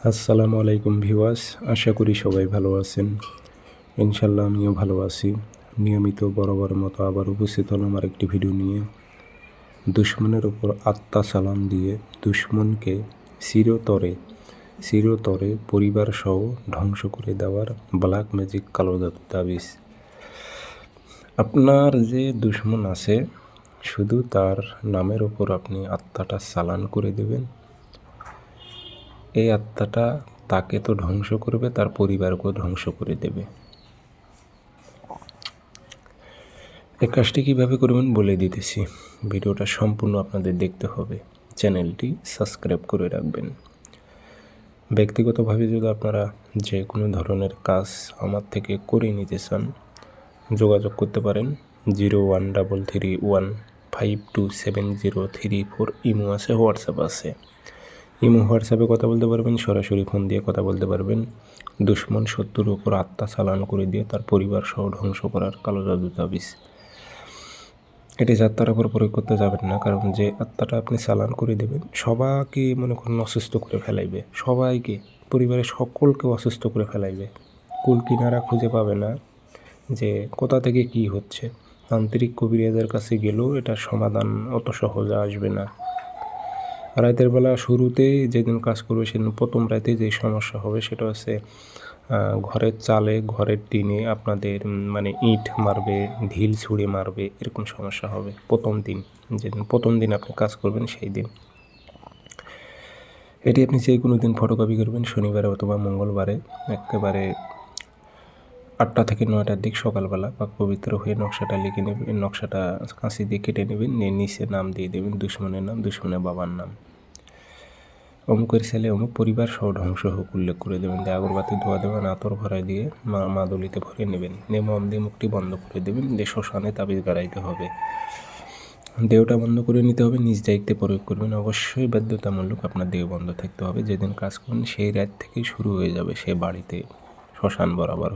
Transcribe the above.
আসসালামু আলাইকুম ভিউয়ার্স, আশা করি সবাই ভালো আছেন। ইনশাল্লাহ আমিও ভালো আছি। নিয়মিত বরাবরের মতো আবার উপস্থিত হলাম আর একটি ভিডিও নিয়ে। দুশ্মনের উপর আত্মা চালান দিয়ে দুশ্মনকে চিরতরে পরিবার সহ ধ্বংস করে দেওয়ার ব্ল্যাক ম্যাজিক কালো জাদু তাবিজ। আপনার যে দুশ্মন আছে শুধু তার নামের ওপর আপনি আত্মাটা চালান করে দেবেন। এই আত্মাটা তাকে তো ধ্বংস করবে, তার পরিবারকেও ধ্বংস করে দেবে। এই কাজটি কীভাবে করবেন বলে দিতেছি। ভিডিওটা সম্পূর্ণ আপনাদের দেখতে হবে। চ্যানেলটি সাবস্ক্রাইব করে রাখবেন। ব্যক্তিগতভাবে যদি আপনারা যে কোনো ধরনের কাজ আমার থেকে করে নিতে চান, যোগাযোগ করতে পারেন 0133152703 ইমো আছে, হোয়াটসঅ্যাপ আছে। হোয়াটসঅ্যাপে কথা বলতে পারবেন, সরাসরি ফোন দিয়ে কথা বলতে পারবেন। দুশ্মন শত্রুর উপর আত্মা চালান করে দিয়ে তার পরিবার সহ ধ্বংস করার কালো জাদু তাবিজ। এটি আত্মার উপর প্রয়োগ করতে যাবেন না, কারণ যে আত্মাটা আপনি চালান করে দেবেন সবাইকে মনে করেন অসুস্থ করে ফেলাইবে, সবাইকে, পরিবারের সকলকে অসুস্থ করে ফেলাইবে। কুল কিনারা খুঁজে পাবে না যে কোথা থেকে কি হচ্ছে। তান্ত্রিক কবিরাজের কাছে গেলেও এটার সমাধান অত সহজে আসবে না। রাতের বেলা শুরুতেই যেদিন কাজ করবে সেদিন প্রথম রাতে যে সমস্যা হবে সেটা হচ্ছে ঘরের চালে, ঘরের টিনে আপনাদের মানে ইট মারবে, ঢিল ছুঁড়ে মারবে, এরকম সমস্যা হবে প্রথম দিন। যেদিন প্রথম দিন আপনি কাজ করবেন সেই দিন। এটি আপনি যে কোনো দিন ফটোকপি করবেন, শনিবারে অথবা মঙ্গলবারে একেবারে 8টা থেকে 9টার দিক সকালবেলা পাক পবিত্র হয়ে নকশাটা লিখে নেবেন। নকশাটা কাঁচি দিয়ে কেটে নেবেন, নিয়ে নিচে নাম দিয়ে দেবেন, দুশ্মনের নাম, দুশ্মনের বাবার নাম। অমুকের ছেলে অমুক পরিবার সহ ধ্বংস হোক উল্লেখ করে দেবেন। দিয়ে আগরবাতি ধোয়া দেবেন, আতর ভরাই দিয়ে মাদুলিতে ভরে নেবেন। নিয়ে মম দিয়ে মুখটি বন্ধ করে দেবেন, দিয়ে শ্মশানে তাবিজ গাড়াইতে হবে। দেহটা বন্ধ করে নিতে হবে, নিজ দায়িত্বে প্রয়োগ করবেন। অবশ্যই বাধ্যতামূলক আপনার দেহ বন্ধ থাকতে হবে। যেদিন কাজ করবেন সেই রাত থেকেই শুরু হয়ে যাবে সে বাড়িতে শ্মশান বরাবর।